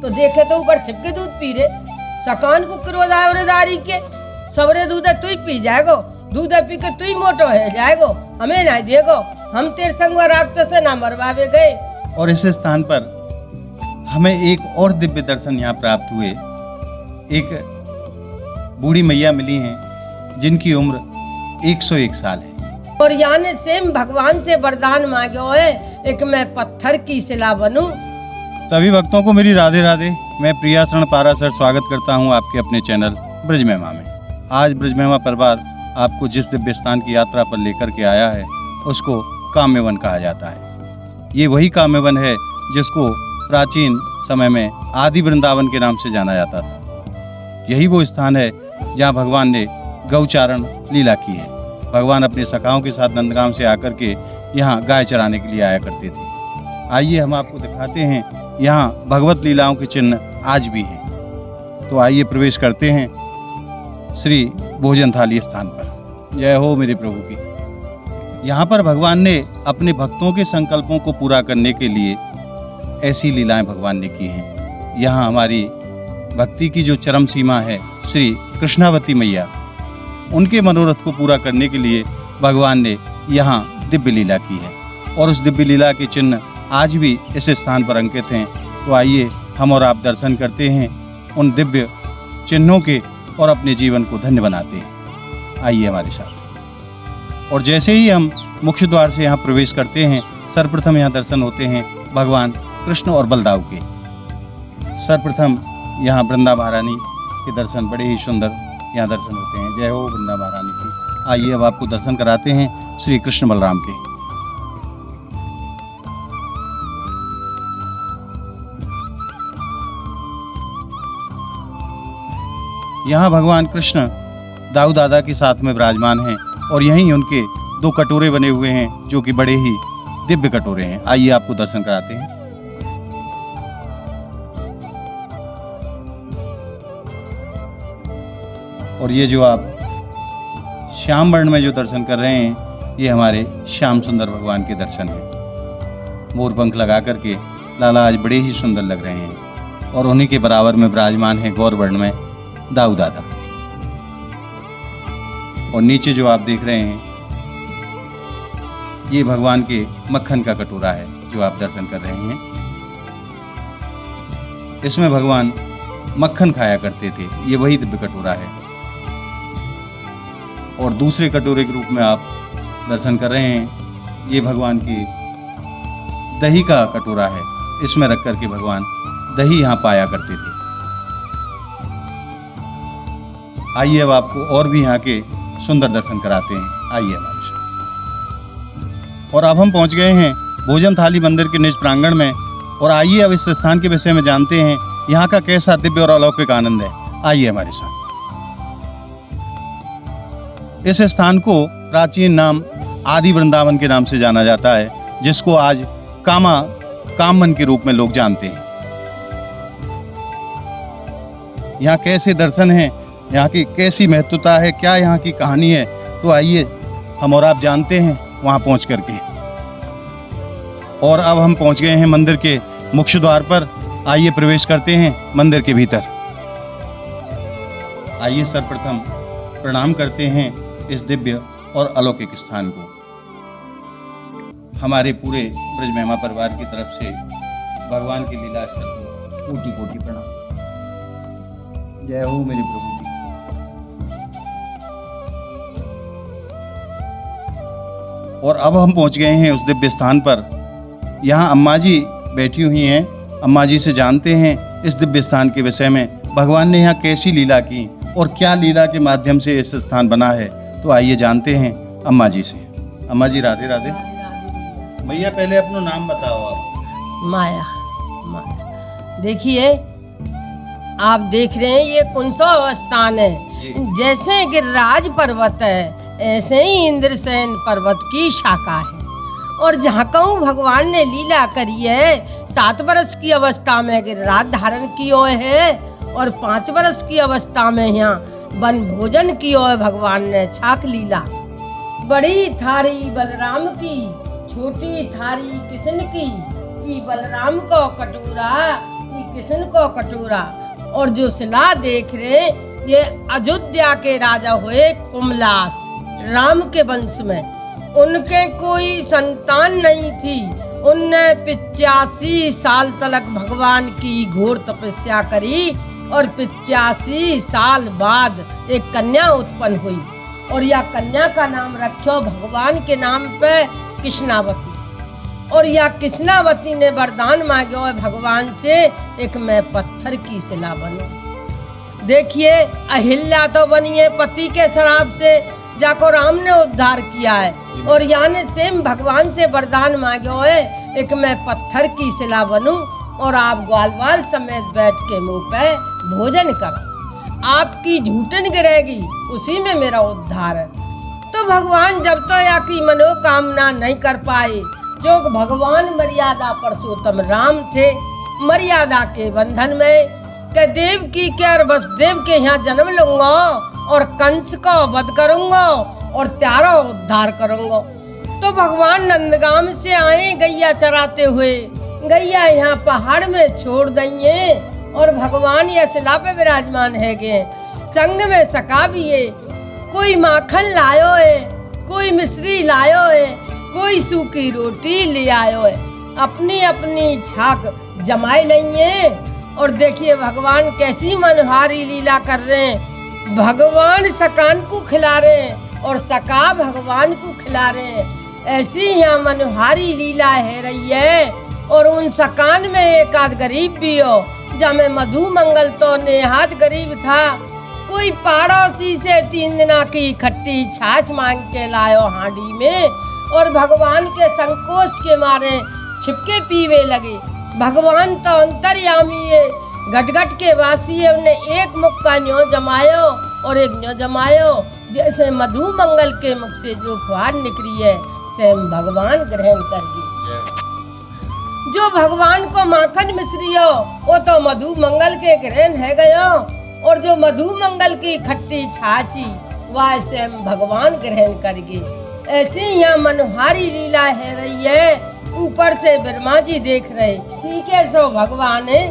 तो देखे तो ऊपर छिपके दूध पी रे। सकान को क्रोध आयो रे दारी के, सबरे दूध तू ही पी जाएगो, दूध पी के तू ही मोटो है जाएगो, हमें ना देगो, हम तेरे संग राक्षस से ना मरवावे गए। और इस स्थान पर हमें एक और दिव्य दर्शन यहाँ प्राप्त हुए। एक बूढ़ी मैया मिली हैं जिनकी उम्र 101 साल है और यानी सेम भगवान से वरदान मांगो है, एक मैं पत्थर की शिला बनूं। सभी भक्तों को मेरी राधे राधे। मैं प्रिया शरण पारासर स्वागत करता हूँ आपके अपने चैनल ब्रज महिमा में। आज ब्रज महिमा परिवार आपको जिस दिव्य स्थान की यात्रा पर लेकर के आया है उसको काम्यवन कहा जाता है। ये वही काम्यवन है जिसको प्राचीन समय में आदि वृंदावन के नाम से जाना जाता था। यही वो स्थान है जहाँ भगवान ने गौचारण लीला की है। भगवान अपने सखाओं के साथ नंदगांव से आकर के यहाँ गाय चराने के लिए आया करते थे। आइए हम आपको दिखाते हैं, यहाँ भगवत लीलाओं के चिन्ह आज भी हैं। तो आइए प्रवेश करते हैं श्री भोजन थाली स्थान पर। जय हो मेरे प्रभु की। यहाँ पर भगवान ने अपने भक्तों के संकल्पों को पूरा करने के लिए ऐसी लीलाएं भगवान ने की हैं। यहाँ हमारी भक्ति की जो चरम सीमा है, श्री कृष्णावती मैया, उनके मनोरथ को पूरा करने के लिए भगवान ने यहाँ दिव्य लीला की है और उस दिव्य लीला के चिन्ह आज भी इस स्थान पर अंकित हैं। तो आइए हम और आप दर्शन करते हैं उन दिव्य चिन्हों के और अपने जीवन को धन्य बनाते हैं। आइए हमारे साथ। और जैसे ही हम मुख्य द्वार से यहाँ प्रवेश करते हैं, सर्वप्रथम यहाँ दर्शन होते हैं भगवान कृष्ण और बलदाऊ के। सर्वप्रथम यहाँ वृंदा महारानी के दर्शन बड़े ही सुंदर यहाँ दर्शन होते हैं। जय हो वृंदा महारानी की। आइए अब आपको दर्शन कराते हैं श्री कृष्ण बलराम के। यहाँ भगवान कृष्ण दाऊ दादा के साथ में विराजमान हैं और यहीं उनके 2 कटोरे बने हुए हैं जो कि बड़े ही दिव्य कटोरे हैं। आइए आपको दर्शन कराते हैं। और ये जो आप श्याम वर्ण में जो दर्शन कर रहे हैं, ये हमारे श्याम सुंदर भगवान के दर्शन हैं। मोर पंख लगा करके लाला आज बड़े ही सुंदर लग रहे हैं। और उन्हीं के बराबर में विराजमान है गौर वर्ण में दाऊ दादा। और नीचे जो आप देख रहे हैं, ये भगवान के मक्खन का कटोरा है जो आप दर्शन कर रहे हैं। इसमें भगवान मक्खन खाया करते थे। ये वही दिव्य कटोरा है। और दूसरे कटोरे के रूप में आप दर्शन कर रहे हैं, ये भगवान की दही का कटोरा है। इसमें रख करके भगवान दही यहाँ पाया करते थे। आइए अब आपको और भी यहाँ के सुंदर दर्शन कराते हैं। आइए हमारे साथ। और अब हम पहुँच गए हैं भोजन थाली मंदिर के निज प्रांगण में। और आइए अब इस स्थान के विषय में जानते हैं, यहाँ का कैसा दिव्य और अलौकिक आनंद है। आइए हमारे साथ। इस स्थान को प्राचीन नाम आदि वृंदावन के नाम से जाना जाता है, जिसको आज कामवन के रूप में लोग जानते हैं। यहाँ कैसे दर्शन हैं, यहाँ की कैसी महत्वता है, क्या यहाँ की कहानी है, तो आइए हम और आप जानते हैं वहाँ पहुँच करके। और अब हम पहुँच गए हैं मंदिर के मुख्य द्वार पर। आइए प्रवेश करते हैं मंदिर के भीतर। आइए सर्वप्रथम प्रणाम करते हैं इस दिव्य और अलौकिक स्थान को। हमारे पूरे ब्रज महिमा परिवार की तरफ से भगवान की लीला स्थल को कोटि कोटि प्रणाम। जय हो मेरे प्रभु की। और अब हम पहुंच गए हैं उस दिव्य स्थान पर। यहाँ अम्मा जी बैठी हुई हैं। अम्मा जी से जानते हैं इस दिव्य स्थान के विषय में, भगवान ने यहाँ कैसी लीला की और क्या लीला के माध्यम से इस स्थान बना है। तो आइए जानते हैं अम्मा जी से। अम्मा जी राधे राधे। भैया पहले अपना नाम बताओ आप। माया। देखिए आप देख रहे हैं ये कौन सा स्थान है। जैसे गिरिराज पर्वत है, ऐसे ही इंद्रसेन पर्वत की शाखा है। और जहाँ कहूँ भगवान ने लीला करी है, 7 वर्ष की अवस्था में गिरिराज धारण कियो है और 5 वर्ष की अवस्था में यहाँ वन भोजन कियो है भगवान ने। छाक लीला। बड़ी थारी बलराम की, छोटी थारी किशन की। ई बलराम को कटोरा, कि कृष्ण को कटोरा। और जो शिला देख रहे ये अयोध्या के राजा हुए कुमलास, राम के वंश में। उनके कोई संतान नहीं थी। उनने 85 साल तक भगवान की घोर तपस्या करी और 85 साल बाद एक कन्या उत्पन्न हुई और यह कन्या का नाम रखो भगवान के नाम पे कृष्णावती। और यह कृष्णावती ने वरदान मांगे और भगवान से एक मैं पत्थर की शिला बनूं। देखिए अहिल्या तो बनी है पति के श्राप से, जाको राम ने उद्धार किया है। और यानी सेम भगवान से वरदान मांगे हुए एक मैं पत्थर की शिला बनूं और आप ग्वालवाल समेत बैठ के मुंह पे भोजन करो, आपकी झूठन गिरेगी, उसी में मेरा उद्धार है। तो भगवान जब तो या की मनोकामना नहीं कर पाए, जो भगवान मर्यादा पुरुषोत्तम राम थे, मर्यादा के बंधन में कि देव की क्या वसुदेव के यहाँ जन्म लूंगा और कंस को वध करूंगा और त्यारा उद्धार करूंगा। तो भगवान नंदगाम से आए गैया चराते हुए, गैया यहाँ पहाड़ में छोड़ देंगे और भगवान यह शिला पे विराजमान है गे। संग में सका भी है, कोई माखन लायो है, कोई मिश्री लायो है, कोई सूखी रोटी ले आयो है, अपनी अपनी छाक जमाए लेंगे। और देखिए भगवान कैसी मनोहारी लीला कर रहे हैं। भगवान सकान को खिला रहे हैं और सका भगवान को खिला रहे हैं। ऐसी यहाँ मनोहारी लीला है रही है। और उन सकान में एक आध गरीब भी हो, जब में मधु मंगल तो नेहात गरीब था, कोई पड़ोसी से 3 दिना की खट्टी छाछ मांग के लायो हांडी में और भगवान के संकोच के मारे छिपके पीवे लगे। भगवान तो अंतर्यामी है, घट के वासी है, उन्हें एक मुख का न्यो जमायो और एक न्यो जमायो। जैसे मधु मंगल के मुख से जो फुहार निकली है स्वयं भगवान ग्रहण कर दी। जो भगवान को माखन मिश्री हो वो तो मधु मंगल के ग्रहण है गयो और जो मधु मंगल की खट्टी छाछी वह स्वयं भगवान ग्रहण कर गए। ऐसी यहाँ मनोहारी लीला है रही है। ऊपर से ब्रह्मा जी देख रहे, ठीक है सो भगवान है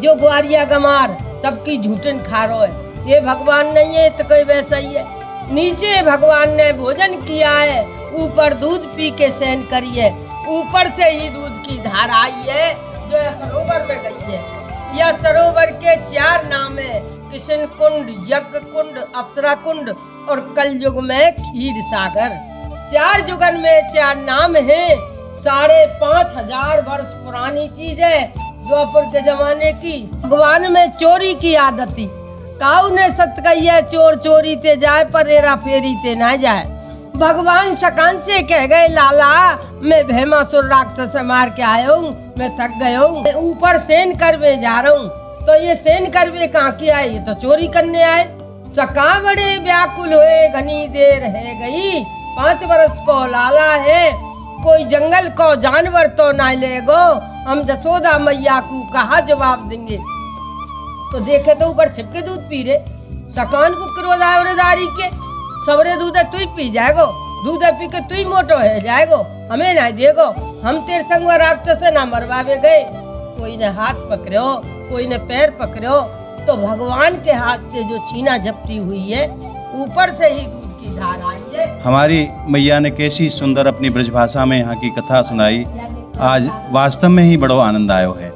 जो ग्वारिया गमार सबकी झूठन खा रहा है, ये भगवान नहीं है तो कोई वैसा ही है। नीचे भगवान ने भोजन किया है, ऊपर दूध पी के सहन करी है, ऊपर से ही दूध की धार आई है जो सरोवर में गई है। यह सरोवर के 4 नाम है, कृष्ण कुंड, यज्ञ कुंड, अप्सरा कुंड और कलयुग में क्षीर सागर। 4 युगन में 4 नाम है। 5,500 वर्ष पुरानी चीज है द्वापर के जमाने की। भगवान में चोरी की आदत थी, काऊ ने सत कही है चोर चोरी ते जाए पर रेरा फेरी ते ना जाए। भगवान सकान से कह गए लाला मैं भैमासुर राक्षस मार के आया हूँ, मैं थक गया हूँ, मैं ऊपर सेन करवे जा रहा हूँ। तो ये सेन करवे कहाँ की आए, ये तो चोरी करने आए। सका बड़े व्याकुल हुए, घनी देर रह गई, 5 वर्ष को लाला है, कोई जंगल को जानवर तो ना लेगो, हम जसोदा मैया को कहा जवाब देंगे। तो देखे तो ऊपर छिपके दूध पी रहे, सकान को क्रोध आयो दारी के, सबरे दूध तू ही पी जाएगो, दूध पी के तू ही मोटो है जाएगो, हमें ना देगो, हम तेरे संग राक्षस ना मरवावे गए। कोई ने हाथ पकड़ो, कोई ने पैर पकड़ो, तो भगवान के हाथ से जो छीना झपटी हुई है, ऊपर से ही दूध की धार आई है। हमारी मैया ने कैसी सुंदर अपनी ब्रजभाषा में यहाँ की कथा सुनाई, आज वास्तव में ही बड़ा आनंद आयो है।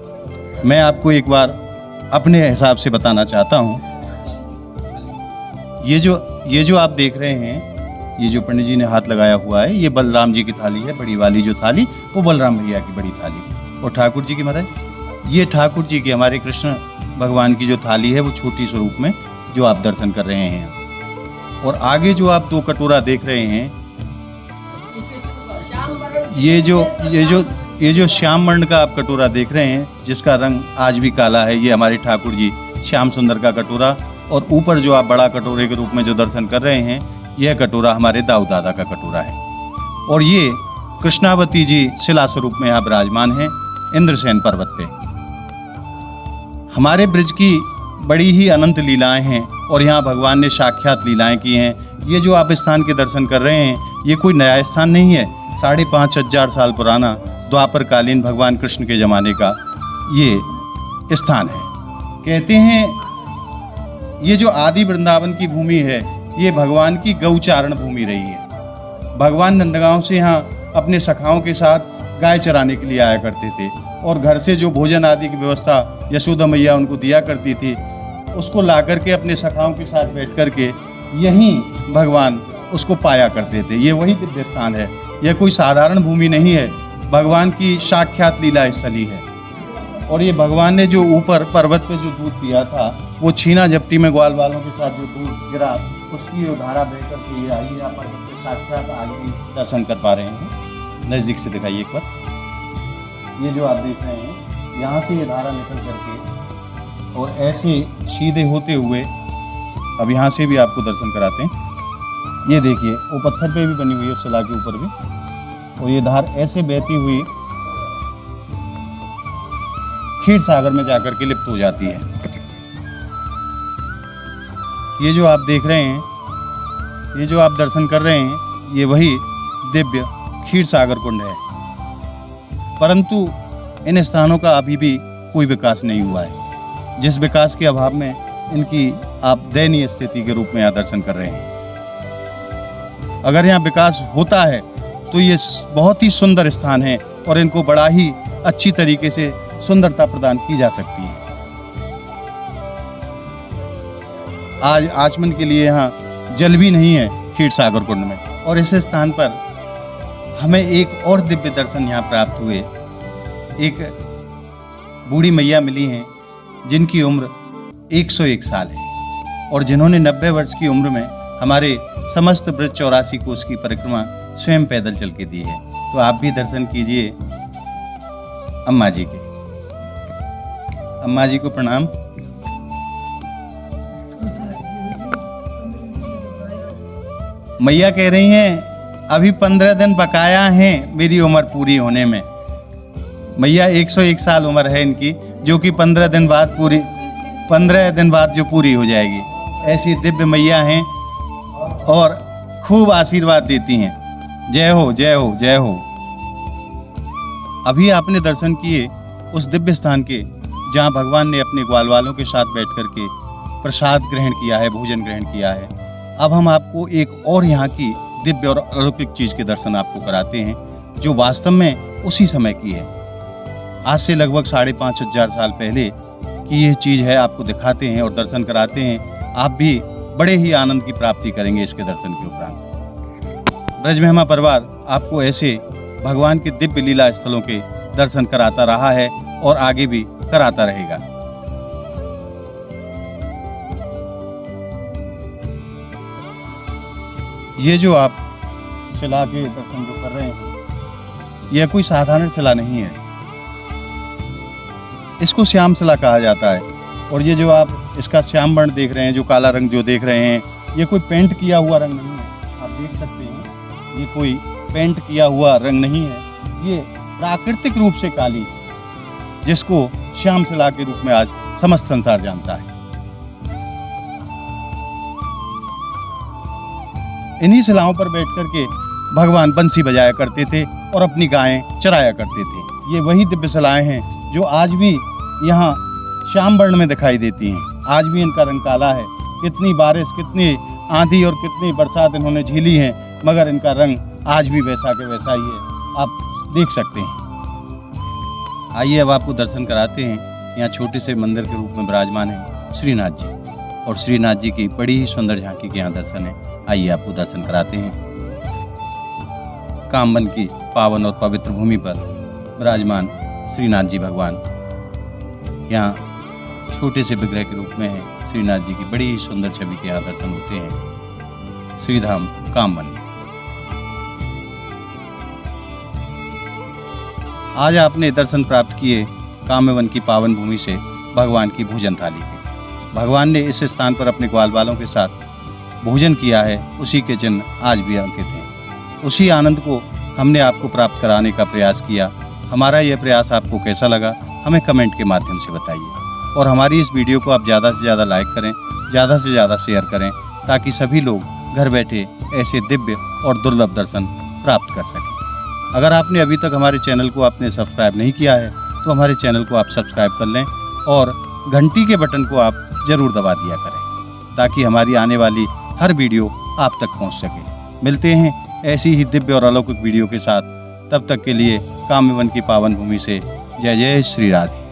मैं आपको एक बार अपने हिसाब से बताना चाहता हूँ। ये जो आप देख रहे हैं, ये जो पंडित जी ने हाथ लगाया हुआ है, ये बलराम जी की थाली है, बड़ी वाली जो थाली वो बलराम भैया की बड़ी थाली। और ठाकुर जी की महाराज, ये ठाकुर जी की हमारे कृष्ण भगवान की जो थाली है वो छोटी स्वरूप में जो आप दर्शन कर रहे हैं। और आगे जो आप 2 कटोरा देख रहे हैं, ये जो श्याम वर्ण का आप कटोरा देख रहे हैं, जिसका रंग आज भी काला है, ये हमारे ठाकुर जी श्याम सुंदर का कटोरा। और ऊपर जो आप बड़ा कटोरे के रूप में जो दर्शन कर रहे हैं, यह कटोरा हमारे दाऊ दादा का कटोरा है। और ये कृष्णावती जी शिला स्वरूप में यहाँ विराजमान है इंद्रसेन पर्वत पे। हमारे ब्रज की बड़ी ही अनंत लीलाएं हैं और यहाँ भगवान ने साक्षात लीलाएं की हैं। ये जो आप स्थान के दर्शन कर रहे हैं, ये कोई नया स्थान नहीं है, 5,500 साल पुराना द्वापर कालीन भगवान कृष्ण के ज़माने का ये स्थान है। कहते हैं ये जो आदि वृंदावन की भूमि है ये भगवान की गौचारण भूमि रही है। भगवान नंदगांव से यहाँ अपने सखाओं के साथ गाय चराने के लिए आया करते थे और घर से जो भोजन आदि की व्यवस्था यशोदा मैया उनको दिया करती थी उसको ला करके अपने सखाओं के साथ बैठ करके यहीं भगवान उसको पाया करते थे। ये वही दिव्य स्थान है, यह कोई साधारण भूमि नहीं है, भगवान की साक्षात लीला स्थली है। और ये भगवान ने जो ऊपर पर्वत पे जो दूध पिया था वो छीना झपटी में ग्वाल वालों के साथ जो दूध गिरा उसकी वो धारा बह करके ये आई है पर्वत पे साक्षात आज भी दर्शन कर पा रहे हैं। नज़दीक से दिखाइए एक बार। ये जो आप देख रहे हैं यहाँ से ये धारा निकल करके और ऐसे सीधे होते हुए अब यहाँ से भी आपको दर्शन कराते हैं। ये देखिए वो पत्थर पे भी बनी हुई है उस शिला के ऊपर भी, और ये धार ऐसे बहती हुई क्षीर सागर में जाकर के लिप्त हो जाती है। ये जो आप देख रहे हैं, ये जो आप दर्शन कर रहे हैं, ये वही दिव्य क्षीर सागर कुंड है। परंतु इन स्थानों का अभी भी कोई विकास नहीं हुआ है, जिस विकास के अभाव में इनकी आप दयनीय स्थिति के रूप में यहाँ दर्शन कर रहे हैं। अगर यहाँ विकास होता है तो ये बहुत ही सुंदर स्थान है और इनको बड़ा ही अच्छी तरीके से सुंदरता प्रदान की जा सकती है। आज आचमन के लिए यहाँ जल भी नहीं है क्षीर सागर कुंड में, और इस स्थान पर हमें एक और दिव्य दर्शन यहाँ प्राप्त हुए। एक बूढ़ी मैया मिली हैं जिनकी उम्र 101 साल है और जिन्होंने 90 वर्ष की उम्र में हमारे समस्त ब्रज 84 कोस की परिक्रमा स्वयं पैदल चल के दी है। तो आप भी दर्शन कीजिए अम्मा जी के। अम्मा जी को प्रणाम। मैया कह रही हैं अभी 15 दिन बकाया हैं मेरी उम्र पूरी होने में। मैया 101 साल उम्र है इनकी, जो कि 15 दिन बाद जो पूरी हो जाएगी। ऐसी दिव्य मैया हैं और खूब आशीर्वाद देती हैं। जय हो जय हो जय हो। अभी आपने दर्शन किए उस दिव्य स्थान के जहाँ भगवान ने अपने ग्वाल वालों के साथ बैठ करके प्रसाद ग्रहण किया है, भोजन ग्रहण किया है। अब हम आपको एक और यहाँ की दिव्य और अलौकिक चीज़ के दर्शन आपको कराते हैं जो वास्तव में उसी समय की है। आज से लगभग 5,500 साल पहले की यह चीज़ है। आपको दिखाते हैं और दर्शन कराते हैं। आप भी बड़े ही आनंद की प्राप्ति करेंगे इसके दर्शन के उपरांत। ब्रज महिमा परिवार आपको ऐसे भगवान के दिव्य लीला स्थलों के दर्शन कराता रहा है और आगे भी कराता रहेगा। ये जो आप शिला के दर्शन जो कर रहे हैं यह कोई साधारण शिला नहीं है, इसको श्याम शिला कहा जाता है। और ये जो आप इसका श्याम वर्ण देख रहे हैं, जो काला रंग जो देख रहे हैं, ये कोई पेंट किया हुआ रंग नहीं है। आप देख सकते हैं ये कोई पेंट किया हुआ रंग नहीं है, ये प्राकृतिक रूप से काली, जिसको श्याम शिला के रूप में आज समस्त संसार जानता है। इन्हीं शिलाओं पर बैठ करके भगवान बंसी बजाया करते थे और अपनी गायें चराया करते थे। ये वही दिव्य शिलाएं हैं जो आज भी यहाँ श्याम वर्ण में दिखाई देती हैं। आज भी इनका रंग काला है। कितनी बारिश, कितनी आंधी और कितनी बरसात इन्होंने झेली है, मगर इनका रंग आज भी वैसा के वैसा ही है, आप देख सकते हैं। आइए अब आपको दर्शन कराते हैं। यहाँ छोटे से मंदिर के रूप में विराजमान है श्रीनाथ जी, और श्रीनाथ जी की बड़ी ही सुंदर झांकी के यहाँ दर्शन है। आइए आपको दर्शन कराते हैं। कामवन की पावन और पवित्र भूमि पर विराजमान श्रीनाथ जी भगवान यहाँ छोटे से विग्रह के रूप में है। श्रीनाथ जी की बड़ी ही सुंदर छवि के यहाँ दर्शन होते हैं श्रीधाम कामवन में। आज आपने दर्शन प्राप्त किए कामवन की पावन भूमि से भगवान की भोजन थाली के। भगवान ने इस स्थान पर अपने ग्वाल वालों के साथ भोजन किया है, उसी के चिन्ह आज भी अंकित हैं। उसी आनंद को हमने आपको प्राप्त कराने का प्रयास किया। हमारा यह प्रयास आपको कैसा लगा हमें कमेंट के माध्यम से बताइए, और हमारी इस वीडियो को आप ज़्यादा से ज़्यादा लाइक करें, ज़्यादा से ज़्यादा शेयर करें, ताकि सभी लोग घर बैठे ऐसे दिव्य और दुर्लभ दर्शन प्राप्त कर सकें। अगर आपने अभी तक हमारे चैनल को आपने सब्सक्राइब नहीं किया है तो हमारे चैनल को आप सब्सक्राइब कर लें और घंटी के बटन को आप ज़रूर दबा दिया करें ताकि हमारी आने वाली हर वीडियो आप तक पहुंच सके। मिलते हैं ऐसी ही दिव्य और अलौकिक वीडियो के साथ। तब तक के लिए काम्यवन की पावन भूमि से जय जय श्री राधे।